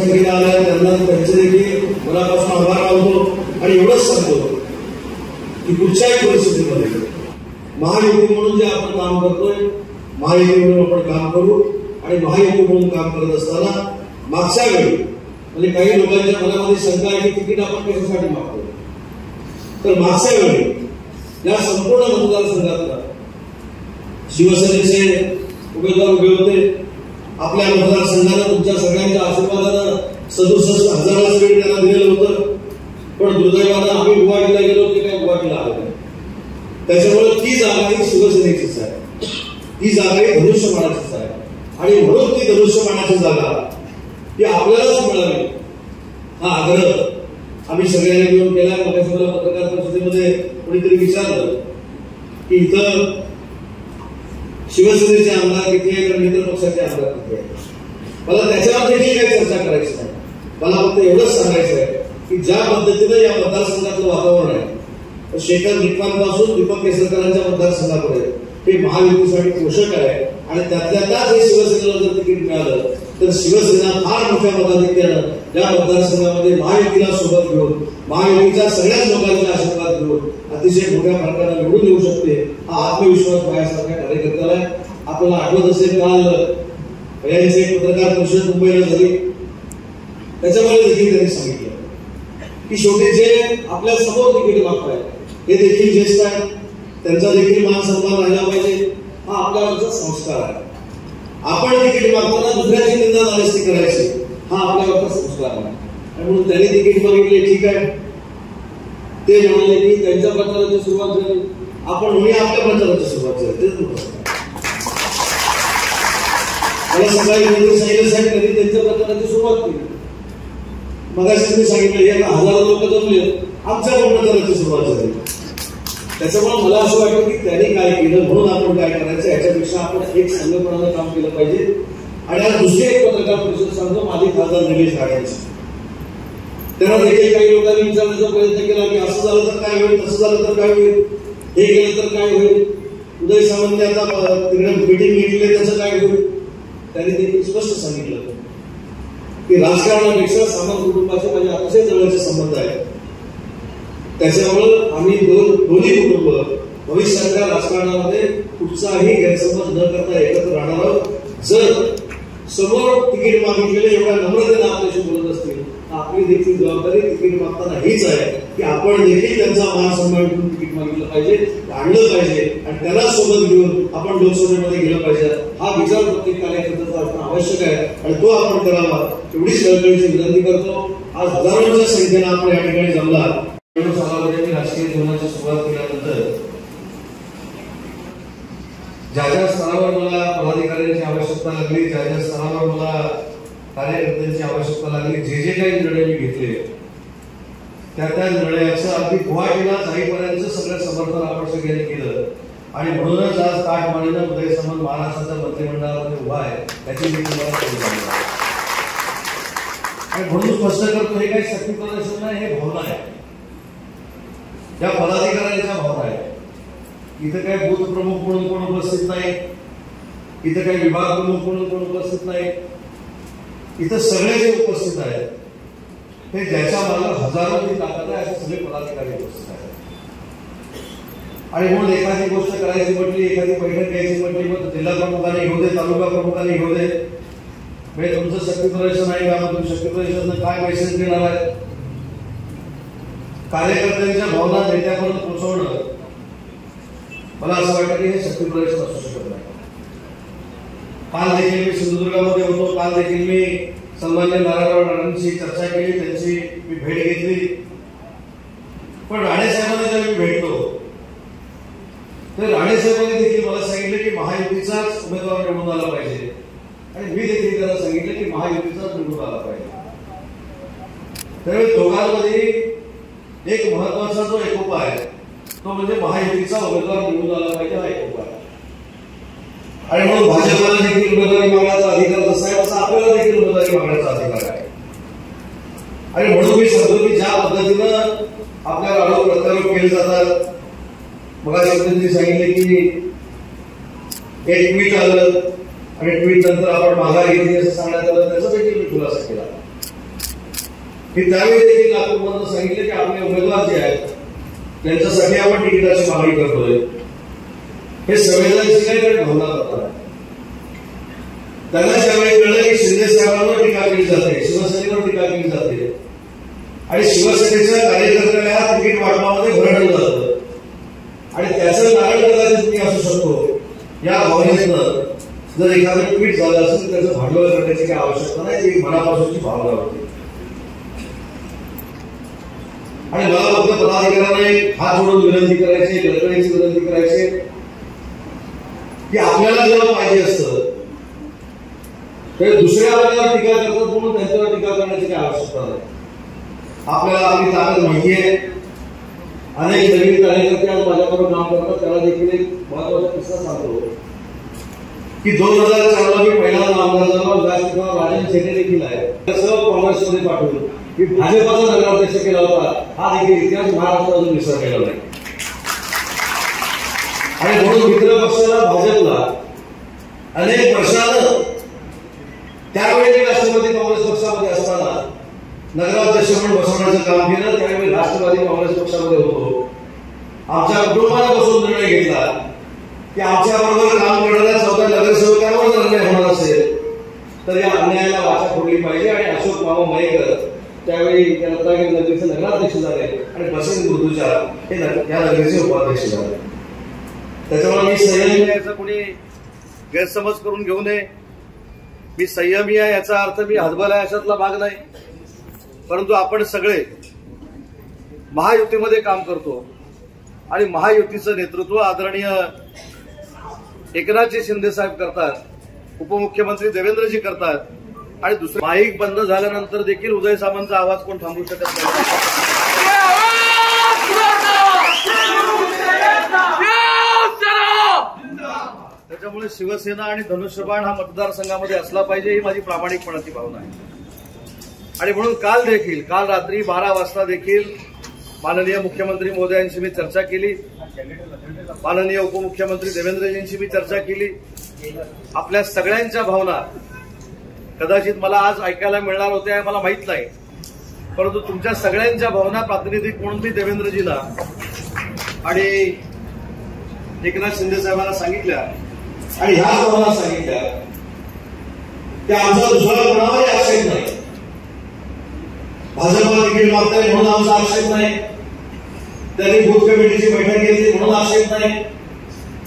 त्यांना त्यांचे देखील मनापासून आभार मानतो आणि एवढंच सांगतो की कुठच्याही परिस्थितीमध्ये महायुती म्हणून जे आपण काम करतोय, महायुती म्हणून आपण काम करू आणि महायुती म्हणून काम करत असताना मागच्या वेळी म्हणजे काही लोकांच्या मनामध्ये शंका आहे की तिकीट आपण कशासाठी मागतो, तर मागच्या वेळी या संपूर्ण मतदारसंघातला शिवसेनेचे उमेदवार उभे होते. आपल्या मतदारसंघानं तुमच्या सगळ्यांच्या आशीर्वादानं 67,000 सीट त्यांना दिलेलं होतं. पण दुर्दैवानं आम्ही गुवाहाटीला गेलो ते काय गुवाहाटीला आलो नाही. त्याच्यामुळे ती जागा ही शिवसेनेचीच आहे, ती जागा ही धनुष्यबाणाचीच आहे आणि म्हणून ती धनुष्यबाणाची जागा ती आपल्यालाच मिळावी हा आग्रह आम्ही सगळ्यांनी घेऊन केला. मला पत्रकार परिषदेमध्ये कोणीतरी विचारलं की इथं शिवसेनेचे आमदार किती आहेत आणि इतर पक्षाचे आमदार किती आहेत. मला त्याच्यावर देखील काही चर्चा करायची नाही. मला फक्त एवढंच सांगायचं आहे की ज्या पद्धतीनं या मतदारसंघातलं वातावरण आहे, शेखर निकमांपासून दीपक केसरकरांच्या मतदारसंघापर्यंत हे महायुतीसाठी पोषक आहे आणि त्यातल्या त्यात हे शिवसेनेला जर तिकीट मिळालं तर शिवसेना फार मोठ्या मताधिक्यानं या मतदारसंघामध्ये महायुतीला सोबत घेऊन महायुतीच्या सगळ्याच लोकांचे आशीर्वाद घेऊन अतिशय मोठ्या फरकानं निवडून येऊ शकते. हा आत्मविश्वास माझ्यासारख्या कार्यकर्त्याला आहे. आपल्याला आठवत असेल काल यांची एक पत्रकार परिषद मुंबईला झाली, त्याच्यामध्ये देखील त्यांनी सांगितलं की शेवटी जे आपल्या समोर तिकीट मागतायत हे देखील ज्येष्ठ आहेत, त्यांचा देखील मान सन्मान राहिला पाहिजे. हा आपल्यावरचा संस्कार आहे. आपण तिकीट मागताना दुसऱ्याची निंदा नाराजी करायची हा आपल्यावरचा संस्कार आहे. आणि म्हणून त्यांनी तिकीट मागितले, ठीक आहे. ते म्हणाले की त्यांच्या प्रचाराची सुरुवात झाली, आपण म्हणूया आपल्या प्रचाराची सुरुवात झाली. मला सकाळी मंत्री सांगितलं साहेब त्यांनी त्यांच्या प्रचाराची सुरुवात केली. मगाशी मी सांगितलं या हजारो लोक जमले, आमच्या प्रचाराची सुरुवात झाली. त्याच्यामुळे मला असं वाटतं की त्यांनी काय केलं म्हणून आपण काय करायचं याच्यापेक्षा आपण एक संघपणानं काम केलं पाहिजे. आणि आज दुसरी एक पत्रकार परिषद सांगतो माझी खासदार निलेश राणेंची. त्यांना देखील काही लोकांनी विचारण्याचा प्रयत्न केला की असं झालं तर काय होईल, तसं झालं तर काय होईल, हे केलं तर काय होईल, उदय सामंत आता तिकडे मीटिंग घेतली त्याचं काय होईल. त्यांनी देखील स्पष्ट सांगितलं की राजकारणापेक्षा सामंत कुटुंबाचे माझे अतिशय जवळचे संबंध आहेत. त्याच्यामुळं आम्ही दोन्ही कुटुंब भविष्याच्या राजकारणामध्ये कुठचाही गैरसमज न करता एकत्र राहणार आहोत. जर समोर तिकीट मागितलेले एवढ्या नम्रतेने आपल्याशी बोलत असतील तर आपली देखील जबाबदारी तिकीट मागताना हीच आहे की आपण देखील त्यांचा मान सन्मान करून तिकीट मागितलं पाहिजे, आणलं पाहिजे आणि त्याला सोबत घेऊन आपण लोकसभेमध्ये गेलं पाहिजे. हा विचार प्रत्येक कार्यकर्त्याचा असणं आवश्यक आहे आणि तो आपण करावा एवढीच कळकळीची विनंती करतो. आज हजारोंच्या संख्येनं आपण या ठिकाणी जमला. सालामध्ये राजकीय जीवनाची सुरुवात केल्यानंतर ज्या ज्या स्तरावर मला पदाधिकाऱ्यांची आवश्यकता लागली, ज्या ज्या स्तरावर मला कार्यकर्त्यांची आवश्यकता लागली, जे जे काही निर्णय मी घेतले त्या त्या निर्णयाचं अगदी गुवाहाटीला जाईपर्यंत सगळं समर्थन आपण सगळ्यांनी केलं. आणि म्हणूनच आज ताटमानेनं उदय सामंत महाराष्ट्राच्या मंत्रिमंडळामध्ये उभा आहे त्याची मी तुम्हाला आणि म्हणून स्पष्ट करतो हे काही शक्ती प्रदर्शन नाही, हे भावना आहे, या पदाधिकाऱ्यांच्या भावना आहे. इथं काही बूथ प्रमुख म्हणून कोण उपस्थित नाही, इथं काही विभाग प्रमुख म्हणून कोण उपस्थित नाही, इथं सगळे जे उपस्थित आहेत हे ज्याच्या मागे हजारोची ताकद आहे असे सगळे पदाधिकारी उपस्थित आहेत. आणि म्हणून एखादी गोष्ट करायची म्हटली, एखादी बैठक घ्यायची म्हटली, मग जिल्हा प्रमुखाने घेऊ दे, तालुका प्रमुखाने घेऊ दे, म्हणजे तुमचं शक्ती प्रदर्शन आहे का, मग तुम्ही शक्ती प्रदर्शन काय मेसेज देणार आहे. कार्यकर्त्यांच्या भावना नेत्यापर्यंत पोहोचवणं मला असं वाटतं की हे शक्ती प्रदर्शन असू शकत नाही. काल देखील मी सिंधुदुर्गामध्ये होतो, काल देखील मी सन्मान्य नारायणराव राणेंची चर्चा केली, त्यांची मी भेट घेतली. पण राणेसाहेबांना जेव्हा मी भेटलो तर राणेसाहेबांनी देखील मला सांगितलं की महायुतीचाच उमेदवार निवडून आला पाहिजे आणि मी देखील त्याला सांगितलं की महायुतीचाच निवडून आला पाहिजे. त्यावेळी दोघांमध्ये एक महत्वाचा जो एकोपा आहे तो म्हणजे महायुतीचा उमेदवार निवडून आला पाहिजे हा एकोपा आहे. आणि म्हणून भाजपला देखील उमेदवारी मागण्याचा अधिकार जसा आहे तसा आपल्याला देखील उमेदवारी मागण्याचा अधिकार आहे. आणि म्हणून मी सांगतो की ज्या पद्धतीनं आपल्याला आरोप प्रत्यारोप केले जातात, मग त्यांनी सांगितले की एक ट्विट आलं आणि ट्विट नंतर आपण माघार घेतली असं सांगण्यात आलं, त्याचा देखील मी खुलासा केला. की त्यावेळी देखील लातूरमधून सांगितलं की आपले उमेदवार जे आहेत त्यांच्यासाठी आपण तिकिटाची मागणी करतोय. हे संवेदनशील भावना करतात. त्यांना ज्यावेळी कळलं की शिंदे साहेबांवर टीका केली जाते, शिवसेनेवर टीका केली जाते आणि शिवसेनेच्या कार्यकर्त्याला तिकीट वाटपामध्ये भरडलं जातं आणि त्याचं कारण कदाचित मी असू शकतो, या भावनेतनं जर एखादं ट्विट झालं असेल तर त्याचं भांडवल करण्याची काही आवश्यकता नाही. ती मनापासूनची भावना होती आणि मला फक्त पदाधिकाऱ्यांना हात जोडून विनंती करायची, कळकळीची विनंती करायची की आपल्याला जेव्हा पाहिजे असतं ते दुसऱ्या आपल्याला टीका करतात म्हणून त्यांच्यावर टीका करण्याची काही आवश्यकता नाही. आपल्याला आपली ताकद माहिती आहे. अनेक नवीन कार्यकर्ते आज माझ्याबरोबर काम करतात. त्याला देखील एक महत्वाचा किस्सा सांगतो की 2004 मी पहिल्यांदा आमदार झालो. त्याच राजन शेट्टी देखील आहे. सर्व काँग्रेसमध्ये पाठवून मी भाजपाचा नगराध्यक्ष केला होता. हा देखील इतिहास महाराष्ट्रात अजून विसरलेला नाही आणि म्हणून मित्र पक्षाला भाजपला अनेक वर्षानं त्यावेळी राष्ट्रवादी काँग्रेस पक्षामध्ये असताना नगराध्यक्ष म्हणून बसवण्याचं काम केलं. त्यावेळी राष्ट्रवादी काँग्रेस पक्षामध्ये होतो. आमच्या कुटुंबाने बसून निर्णय घेतला की आमच्याबरोबर काम करणाऱ्या 14 नगरसेवकांवर जर अन्याय होणार असेल तर या अन्यायाला वाचा फोडली पाहिजे. आणि अशोक मामा मयेकर त्यावेळी त्या रत्नागिरी नगरीचे नगराध्यक्ष झाले आणि बसंत गुरुच्या हे या नगरीचे उपाध्यक्ष झाले. त्याच्यामुळे मी संयमी आहे याचा कोणी गैरसमज करून घेऊ नये. मी संयमी आहे याचा अर्थ मी हतबल आहे अशातला भाग नाही. परंतु आपण सगळे महायुतीमध्ये काम करतो आणि महायुतीचं नेतृत्व आदरणीय एकनाथजी शिंदे साहेब करतात, उपमुख्यमंत्री देवेंद्रजी करतात आणि दुसरं माईक बंद झाल्यानंतर देखील उदय सामंतचा आवाज कोण थांबवू शकत नाही. त्याच्यामुळे शिवसेना आणि धनुष्यबाण हा मतदारसंघामध्ये असला पाहिजे ही माझी प्रामाणिकपणाची भावना आहे. आणि म्हणून काल रात्री 12 वाजता देखील माननीय मुख्यमंत्री महोदयांशी मी चर्चा केली. माननीय उपमुख्यमंत्री देवेंद्रजींशी मी चर्चा केली. आपल्या सगळ्यांच्या भावना कदाचित मला आज ऐकायला मिळणार होत्या मला माहित नाही, परंतु तुमच्या सगळ्यांच्या भावना प्रातिनिधिक म्हणून मी देवेंद्रजींना आणि एकनाथ शिंदे साहेबांना सांगितल्या आणि ह्या भावना सांगितल्या की आमचा दुसरा कोणावरही आक्षेप नाही. भाजपा तिकीट मागताय म्हणून आमचा आक्षेप नाही. त्यांनी बूथ कमिटीची बैठक घेतली म्हणून आक्षेप नाही.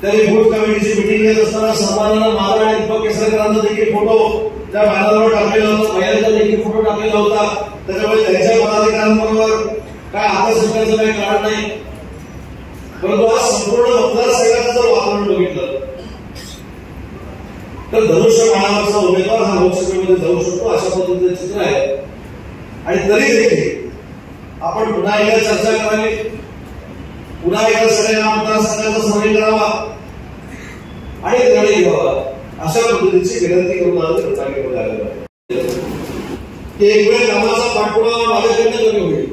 त्यांनी बूथ कमिटीची मिटिंग घेत असताना सन्मानानं माझा आणि दीपक केसरकरांचा देखील फोटो त्या बॅनरवर टाकलेला होता, महिलांचा देखील फोटो टाकलेला होता. त्याच्यामुळे त्यांच्या पदाधिकाऱ्यांबरोबर काय हात सुटण्याचं काही कारण नाही. परंतु आज संपूर्ण मतदारसंघाचं जर वातावरण बघितलं तर धनुष्यबाणावरचा उमेदवार हा लोकसभेमध्ये जाऊ शकतो अशा पद्धतीचं चित्र आहे. आणि तरी देखील आपण पुन्हा एकदा चर्चा करावी, पुन्हा एकदा सगळ्या मतदारसंघाचा सर्वे करावा आणि निर्णय घ्यावा अशा पद्धतीची विनंती करून आज रत्नागिरीमध्ये आलेलो आहे. की एक वेळ कामाचा पाठपुरावा माझ्याकडनं कमी होईल,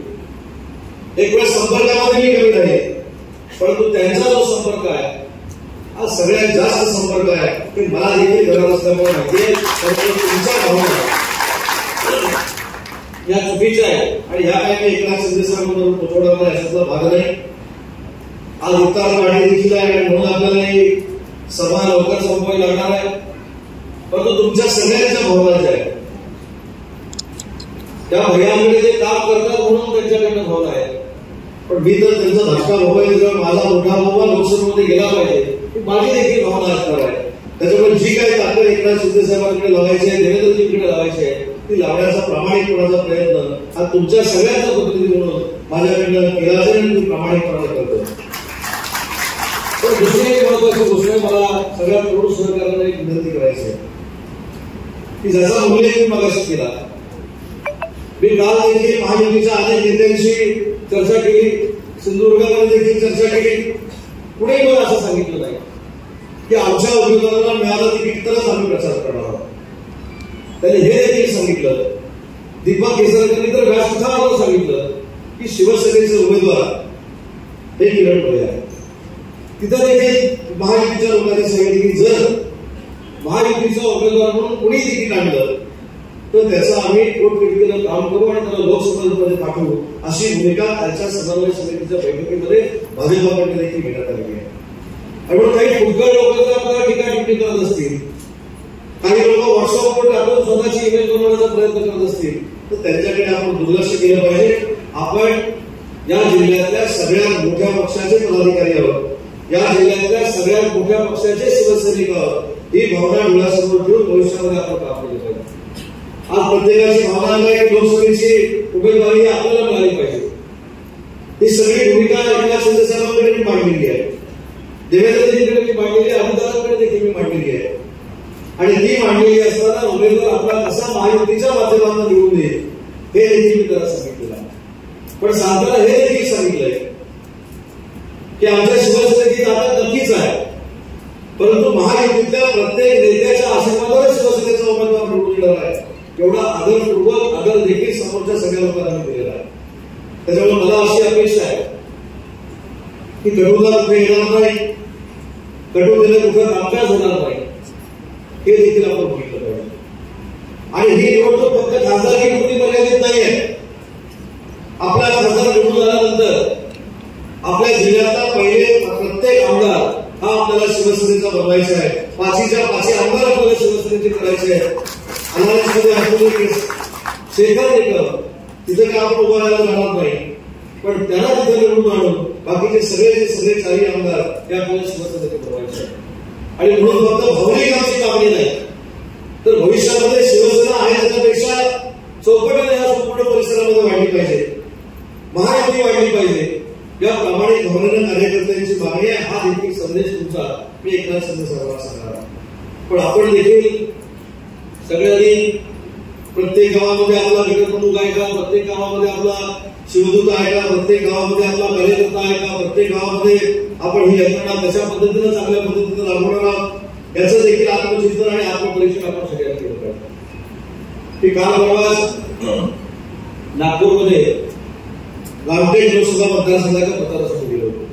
एक वेळ संपर्कामध्ये मी कमी राहील, परंतु त्यांचा जो संपर्क आहे हा सगळ्यात जास्त संपर्क आहे की मला देखील गरज असल्यामुळे माहिती आहे. परंतु तुमच्या भावना या चुकीच्या आहे आणि ह्या काही मी एकनाथ शिंदे साहेबांकडून पोचवणार याच्यातला भाग नाही. आज उत्तर गाडी देखील आहे आणि म्हणून आपल्याला ही सभा लवकर संपवावी लागणार आहे. परंतु तुमच्या सगळ्यांच्या भावना ज्या आहेत त्या भैयामध्ये ते काम करतात म्हणून त्यांच्याकडनं भावना आहे. पण मी तर त्यांचा धाकटा भाऊ आहे, जर माझा मोठा भाऊ लोकसभेमध्ये गेला पाहिजे ही माझी देखील भावना असणार आहे. त्याच्यामुळे जी काही ताकद एकनाथ शिंदे साहेबांकडे लावायची आहे, देवेंद्रजींकडे लावायची आहे ती लावण्याचा प्रामाणिकपणाचा प्रयत्न हा तुमच्या सगळ्यांचा प्रतिनिधी म्हणून माझ्याकडनं केला जाईल आणि मी प्रामाणिकपणाने करतो. पण दुसरी एक महत्वाची गोष्ट मला सगळ्या तरुण सहकार्यांना एक विनंती करायची आहे की ज्याचा उल्लेख मी मगाशी केला. मी काल देखील महायुतीच्या अनेक नेत्यांशी चर्चा केली, सिंधुदुर्गामध्ये देखील चर्चा केली. कुणी मला असं सांगितलं नाही की आमच्या उमेदवारांना मिळालं तिकीट तरच आम्ही प्रचार करणार आहोत. त्यांनी हे देखील सांगितलं, दीपक केसरकरांनी तर व्यासपीठावर सांगितलं की शिवसेनेचे उमेदवार हे किरण भोये आहे. तिथं देखील महायुतीच्या लोकांनी सांगितलं की जर महायुतीचा उमेदवार म्हणून कुणी तिकीट आणलं तर त्याचं आम्ही पोटतिडकीनं काम करू आणि त्याला लोकसभेमध्ये पाठवू अशी भूमिका कालच्या समन्वय समितीच्या बैठकीमध्ये भाजपाकडे देखील घेण्यात आलेली आहे. आणि म्हणून काही फुटकळ लोक जर आपल्याला टीका टिप्पणी करत असतील, काही लोक व्हॉट्सअपवर टाकून स्वतःची इमेज बनवण्याचा प्रयत्न करत असतील तर त्यांच्याकडे आपण दुर्लक्ष केलं पाहिजे. आपण या जिल्ह्यातल्या सगळ्यात मोठ्या पक्षाचे पदाधिकारी आहोत, या जिल्ह्यातल्या सगळ्यात मोठ्या पक्षाचे शिवसैनिक आहोत. ही भावना डोळ्यासमोर ठेवून भविष्यामध्ये आपण काम केलं पाहिजे. आज प्रत्येकाची भावना आहे की लोकसभेची उमेदवारी ही आपल्याला मिळाली पाहिजे. ही सगळी भूमिका एकनाथ शिंदे साहेबांकडे मी मांडलेली आहे, देवेंद्रजींकडे मी मांडलेली आहे, अमिताभकडे देखील मी मांडलेली आहे. आणि ती मांडलेली असताना उमेदवार आपला कसा महायुतीच्या माध्यमातून निवडून येईल हे देखील मी त्याला सांगितलेलं आहे. पण सांगताना हे देखील सांगितलंय की आमच्या शिवसेनेची ताकद नक्कीच आहे, परंतु महायुतीतल्या प्रत्येक नेत्याच्या आशीर्वादाने शिवसेनेचा उमेदवार निवडून येणार आहे. एवढा आदरपूर्वक आदर देखील समोरच्या सगळ्या लोकांना दिलेला आहे. त्याच्यामुळे मला अशी अपेक्षा आहे की कटुता कुठे येणार नाही, कटुतेने कुठं कामकाज होणार नाही, हे देखील आपण बघितलं पाहिजे. आणि ही निवडणूक फक्त खासदारकीपुरती मर्यादित नाही आहे. आपला खासदार निवडून आल्यानंतर आपल्या जिल्ह्यातला पहिले प्रत्येक आमदार हा आपल्याला शिवसेनेचा बनवायचा आहे. पाचीच्या पाची आमदार आपल्याला शिवसेनेचे करायचे आहेत. अनारसमध्ये असलेले शेखर निकम तिथे काय आपण उभा राहायला जाणार नाही, पण त्यांना तिथे निवडून आणून बाकीचे सगळे चारही आमदार हे आपल्याला शिवसेनेचे बनवायचे आहेत. आणि म्हणून फक्त भावनिक आमची कामणी नाही, तर भविष्यामध्ये शिवसेना आहे त्याच्यापेक्षा चौपटीने या संपूर्ण परिसरामध्ये वाढली पाहिजे, महायुती वाढली पाहिजे. या प्रामाणिक भावनेनं कार्यकर्त्यांची मागणी आहे. हा देखील संदेश तुमचा मी एकनाथ शिंदे साहेबांना सांगणार. पण आपण देखील सगळ्यांनी प्रत्येक गावामध्ये आपला गटप्रमुख आहे का, प्रत्येक गावामध्ये आपला शिवदूत आहे का, प्रत्येक गावामध्ये आपला कार्यकर्ता आहे का, प्रत्येक गावामध्ये आपण ही यंत्रणा कशा पद्धतीनं चांगल्या पद्धतीनं राबवणार आहोत याचं देखील आत्मचिंतन आणि आत्मपरीक्षण आपण सगळ्यांनी केलं पाहिजे. की काल परवा नागपूरमध्ये रामटेक लोकसभा मतदारसंघाच्या प्रचारासाठी गेलो होतो.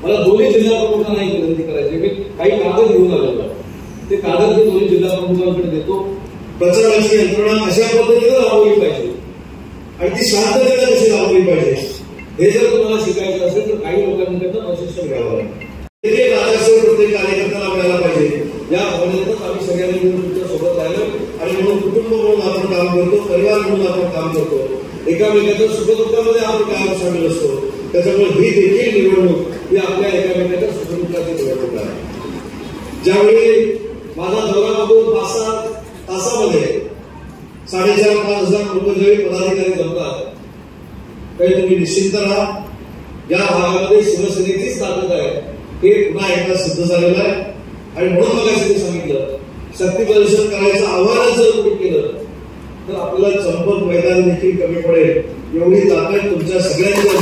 मला दोन्ही जिल्हा प्रमुखांना एक विनंती करायची, मी काही कागद घेऊन आलेलो, ते कागद मी दोन्ही जिल्हा प्रमुखांकडे देतो. प्रचाराची यंत्रणा अशा पद्धतीनं राबवली पाहिजे आणि ती शांततेने कशी राबवली पाहिजे हे जर तुम्हाला शिकायचं असेल तर काही लोकांकडनं प्रशिक्षण घ्यावं लागेल. प्रत्येक कार्यकर्त्याला मिळायला पाहिजे. या भावनेतच आम्ही सगळ्यांनी मिळून तुमच्या सोबत राहिलो आणि म्हणून कुटुंब म्हणून आपण काम करतो, परिवार म्हणून आपण काम करतो, एकामेकाच्या सुखदुःखामध्ये आपण कायम सामील असतो. त्याच्यामुळे ही देखील निवडणूक ही आपल्या एकामेकाच्या सुखदुःखाची निवडणूक आहे. ज्यावेळी माझा दौरा बघून 5-6 तासामध्ये 4,500-5,000 लोक ज्यावेळी पदाधिकारी जमतात काही तुम्ही निश्चिंत राहा. या भागामध्ये शिवसेनेचीच ताकद आहे हे पुन्हा एकदा सिद्ध झालेलं आहे. आणि म्हणून मगाशी सांगितलं शक्ती प्रदर्शन करायचं आव्हान जर कोणी केलं तर आपल्याला चंपक मैदान देखील कमी पडेल. एवढी ताकद तुमच्या सगळ्यांच्या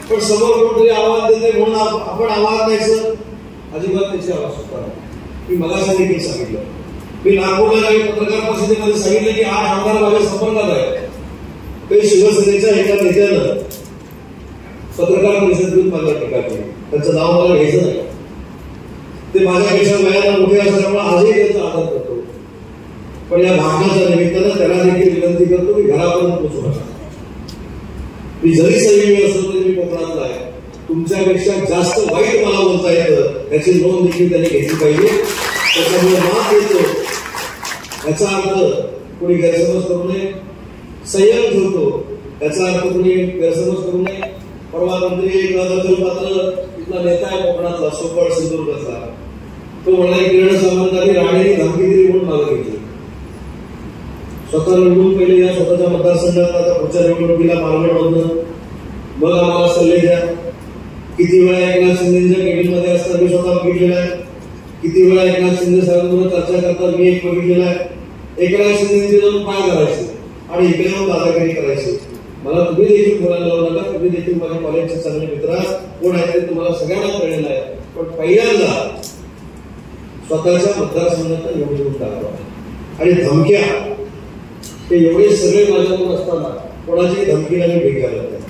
पण समोर कोणतरी आव्हान देते म्हणून आपण आव्हान द्यायचं अजिबात त्याची आवश्यकता नाही. मी मगाशी देखील सांगितलं, मी नागपूरला काही पत्रकार परिषदेमध्ये सांगितलं की 8 आमदार माझ्या संपर्कात आहे. काही शिवसेनेच्या एका नेत्यानं पत्रकार परिषद घेऊन माझ्या टीका केली. त्यांचं नाव मला घ्यायचं नाही, ते माझ्यापेक्षा वयाला मोठे असल्यामुळे आजही त्यांचा आदर करतो. पण या भाषणाच्या निमित्तानं त्याला देखील विनंती करतो की घरापर्यंत पोहोचू नका. मी जरी संयमी असलो तरी मी कोकणातला आहे, तुमच्यापेक्षा जास्त वाईट मला बोलता येतं याची नोंद देखील त्यांनी घेतली पाहिजे. त्याच्यामुळे माफ देतो याचा अर्थ कोणी गैरसमज करू नये, संयम ठेवतो याचा अर्थ कोणी गैरसमज करू नये. परवा मंत्री एक दखलपात्र इथला नेता आहे कोकणातला, सोपळ सिंधुदुर्गातला, तो म्हणाला किरण सामंतांनी राणेंनी धमकी दिली म्हणून मागे घेतली. स्वतः निवडून पहिले या स्वतःच्या मतदारसंघात आता पुढच्या निवडणुकीला मालवणमधनं मग आम्हाला सल्ले द्या. किती वेळा एकनाथ शिंदेच्या केबिनमध्ये असताना मी स्वतः बघितलेला आहे, किती वेळा एकनाथ शिंदे साहेबांबरोबर चर्चा करतात मी एक बघितलेला आहे. एकनाथ शिंदेचे जाऊन पाय करायचे आणि इकडे जाऊन दादागिरी करायची. मला तुम्ही देखील बोलायला लावू नका, तुम्ही देखील माझ्या कॉलेजचे चांगले मित्र कोण आहेत ते तुम्हाला सगळ्यांना कळलेलं आहे. पण पहिल्यांदा स्वतःच्या मतदारसंघात निवडून टाकावा. आणि धमक्या ते एवढे सगळे माझ्याकडून असताना कोणाची धमकीला मी भेट घ्यायला लागते.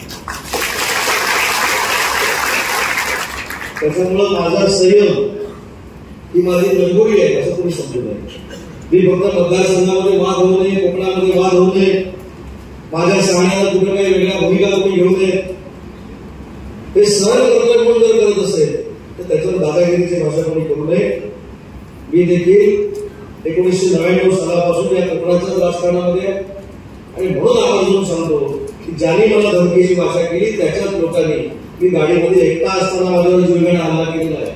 त्याच्यामुळं माझा संयम ही माझी मजबुरी आहे असं कोणी समजू नये. मी फक्त मतदारसंघामध्ये वाद होऊ नये, कोकणामध्ये वाद होऊ नये, माझ्या सांगण्याला कुठे काही वेगळ्या भूमिका तुम्ही घेऊ नये, हे सहन कर्तव्य म्हणून जर करत असेल तर त्याच्यावर दादागिरीची भाषा कोणी करू नये. मी देखील 1999 सालापासून या कोकणाच्याच राजकारणामध्ये आणि म्हणून आवर्जून सांगतो की ज्यांनी मला धमकीची भाषा केली त्याच्याच लोकांनी मी गाडीमध्ये एकटा असताना माझ्यावर जीवघेणा हल्ला केलेला आहे.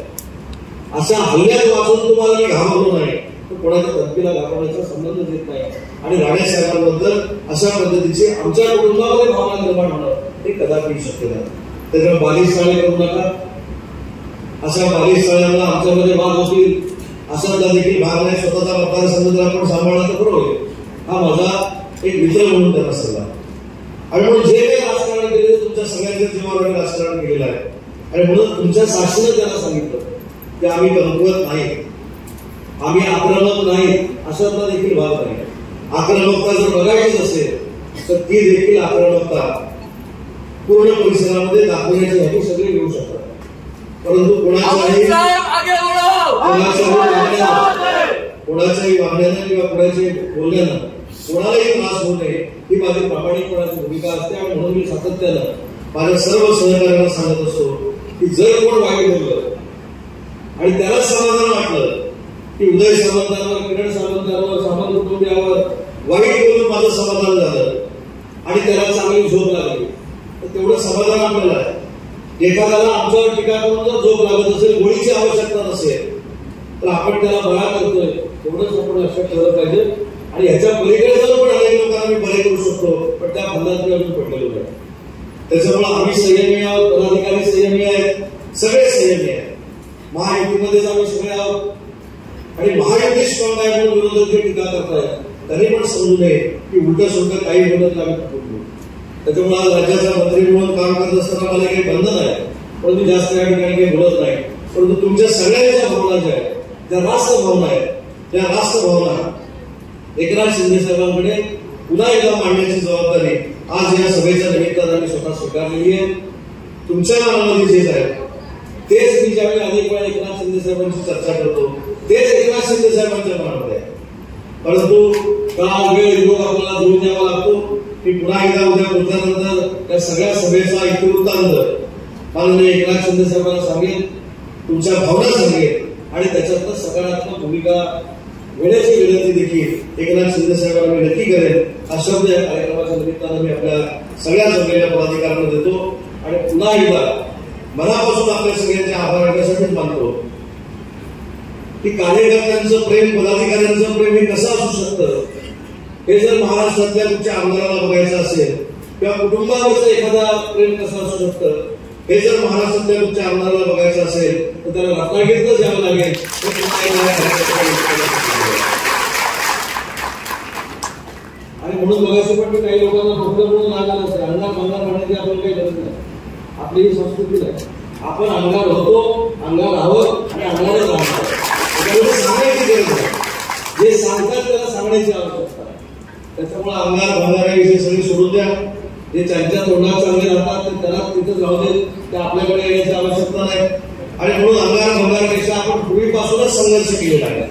अशा हल्ल्यात वाचून तुम्हाला मी घाबरलो नाही तर कोणाच्या धमकीला घाबरण्याचा संबंध येत नाही. आणि राणे साहेबांबद्दल अशा पद्धतीची आमच्या कुटुंबामध्ये भावना निर्माण होणं हे कदापि शक्य नाही. त्याच्यामुळे बालिश चाळे करू नका. अशा बालिश चाळ्यांना आमच्यामध्ये वाद होतील अशातला देखील भाग नाही. स्वतःचा मतदारसंघ जर आपण सांभाळला तर बरोबर होईल. हा माझा एक मित्र म्हणून त्यांना सल्ला. आणि म्हणून जे काही राजकारण केले तुमच्या सगळ्यांच्या जीवावर आम्ही राजकारण केलेलं आहे. आणि म्हणून तुमच्या साक्षीनं त्यांना सांगितलं की आम्ही कमकुवत नाही, आम्ही आक्रमक नाही, अशातला देखील भाग नाही. आक्रमकता जर बघायचीच असेल तर ती देखील आक्रमकता पूर्ण परिसरामध्ये दाखवण्याची हक्क सगळे घेऊ शकतात. परंतु कोणाच्याही वागण्यानं किंवा कोणाच्याही बोलण्यानं कोणालाही त्रास होऊ नये ही माझी प्रामाणिकपणाची भूमिका असते. आणि म्हणून मी सातत्यानं माझ्या सर्व सहकार्यांना सांगत असतो की जर कोण वाईट बोललं आणि त्याला समाधान वाटलं की उदय सामंतांवर, किरण सामंतांवर, सामंत कुटुंबियावर वाईट बोलून माझं समाधान झालं आणि त्याला चांगली झोप लागली तर तेवढं समाधान आपल्याला आहे. एखाद्याला आमच्यावर टीका करून जर झोप लागत असेल, गोळीची आवश्यकता नसेल तर आपण त्याला बळा करतोय तेवढंच आपण लक्षात ठेवलं पाहिजे. आणि ह्याच्या पलीकडे जर पण अनेक लोकांना मी बरे करू शकतो पण त्या बंधात मी अजून पडलेलो नाही. त्याच्यामुळे आम्ही संयमी आहोत, पदाधिकारी संयमी आहेत, सगळे संयमी आहेत. महायुतीमध्येच आम्ही सगळे आहोत. आणि महायुती स्ट्रॉंग आहे म्हणून विरोधक जे टीका करतायत त्यांनी पण समजू नये की उलट सुलट काही बोलत आम्ही तुटलो. त्याच्यामुळे आज राज्याचा मंत्री म्हणून काम करत असताना मला काही बंधन आहे परंतु जास्त या ठिकाणी काही बोलत नाही. परंतु तुमच्या सगळ्यांच्या भावना ज्या आहेत त्या राष्ट्र भावना आहेत, त्या राष्ट्र भावना एकनाथ शिंदे साहेबांकडे पुन्हा एकदा मांडण्याची जबाबदारी आज या सभेच्या निमित्तानं आम्ही स्वतः स्वीकारलेली आहे. तुमच्या मनामध्ये जे आहे तेच मी ज्यावेळी अनेक वेळा एकनाथ शिंदे साहेबांची चर्चा करतो तेच एकनाथ शिंदे साहेबांच्या मनामध्ये आहे. परंतु काळ वेळ योग आपल्याला धरून द्यावा लागतो की पुन्हा एकदा उद्या बोलल्यानंतर त्या सगळ्या सभेचा इतिवृत्तांत माननीय एकनाथ शिंदे साहेबांना सांगेल, तुमच्या भावना सांगेल आणि त्याच्यातनं सकारात्मक भूमिका घेण्याची विनंती देखील एकनाथ शिंदे साहेबांना मी नक्की करेन. हा शब्द या कार्यक्रमाच्या निमित्तानं मी आपल्या सगळ्या जमलेल्या पदाधिकाऱ्यांना देतो आणि पुन्हा एकदा मनापासून आपल्या सगळ्यांचे आभार मानण्यासाठीच मानतो की कार्यकर्त्यांचं प्रेम, पदाधिकाऱ्यांचं प्रेम हे कसं असू शकतं हे जर महाराष्ट्रातल्या तुमच्या आमदाराला बघायचं असेल किंवा कुटुंबावरचं एखादा प्रेम कसं असू शकतं हे जर महाराष्ट्रातल्या तुमच्या आमदाराला बघायचं असेल तर त्याला रत्नागिरीतच यावं लागेल. आणि म्हणून बघायचं पण काही लोकांना फक्त म्हणून लागणार असेल अंगार मंगार म्हणण्याची आपण काही गरज नाही. आपली ही संस्कृती आहे. आपण अंगार होतो, अंगार आहोत आणि अंगारच राहतो. सांगायची गरज आहे. जे सांगतात त्याला सांगण्याची आवश्यकता आहे. त्याच्यामुळे अंगार भंगाराविषयी सगळी सोडून द्या. जे त्यांच्या तोंडात चांगले राहतात ते त्याला तिथंच राहू देत. ते आपल्याकडे येण्याची आवश्यकता नाही. आणि म्हणून अंगार भंगारापेक्षा आपण पूर्वीपासूनच संघर्ष केलेला आहे.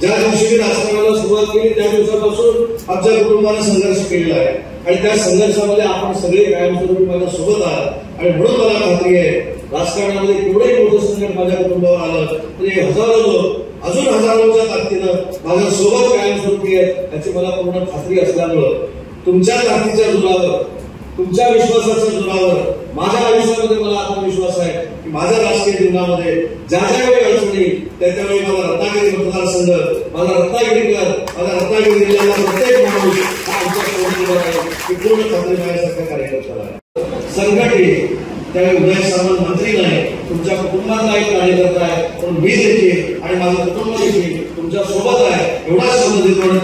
ज्या दिवशी मी राजकारणाला सुरुवात केली त्या दिवसापासून आमच्या कुटुंबाने संघर्ष केलेला आहे आणि त्या संघर्षामध्ये आपण सगळे कायमस्वरूपी माझ्या सोबत आहात. आणि म्हणून मला खात्री आहे राजकारणामध्ये केवढंही मोठं संकट माझ्या कुटुंबावर आलं तरी हजारो लोक अजून हजारोच्या ताकदीनं माझ्या सोबत कायमस्वरूपी आहेत याची मला पूर्ण खात्री असल्यामुळं तुमच्या ताकदीच्या जोरावर, तुमच्या विश्वासाच्या जोरावर माझ्या आयुष्यामध्ये मला आत्मविश्वास आहे की माझ्या राजकीय जीवनामध्ये ज्या ज्या वेळी अडचणी त्या त्यावेळी माझा रत्नागिरी मतदारसंघ, माझा रत्नागिरीकर, माझा रत्नागिरी जिल्ह्याला प्रत्येक माणूस हा आमच्या सोबत आहे की पूर्ण खात्री माझ्यासारख्या कार्यकर्त्याला आहे. संघटित त्यावेळी उदय सामंत मंत्री नाही, तुमच्या कुटुंबातला एक कार्यकर्ता आहे पण मी देखील आणि माझं कुटुंब देखील तुमच्या सोबत आहे एवढाच शब्द देतो आणि